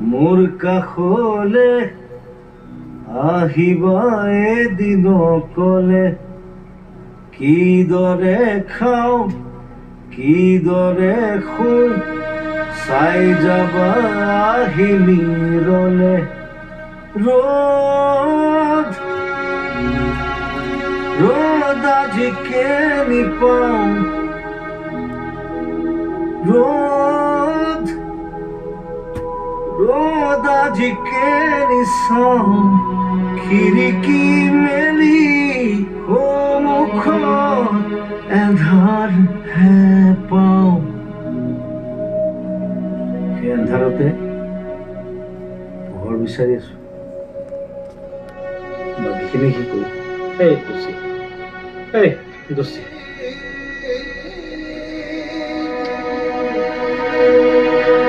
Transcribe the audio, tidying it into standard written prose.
মোৰ কাষলে আহিবা এদিন অকলে কিদৰে খাওঁ কিদৰে শুই চাই যাবা আহি নিৰলে ৰ'দ ৰ'দ আজি কেনি পাওঁ ৰ'দ ৰ'দ আজি কেনি চাওঁ খিৰিকী মেলি সন্মুখত এন্ধাৰহে পাওঁ সেই এন্ধাৰতে পোহৰ বিচাৰি আছো বাকীখিনি কি কৰোঁ এই দোষী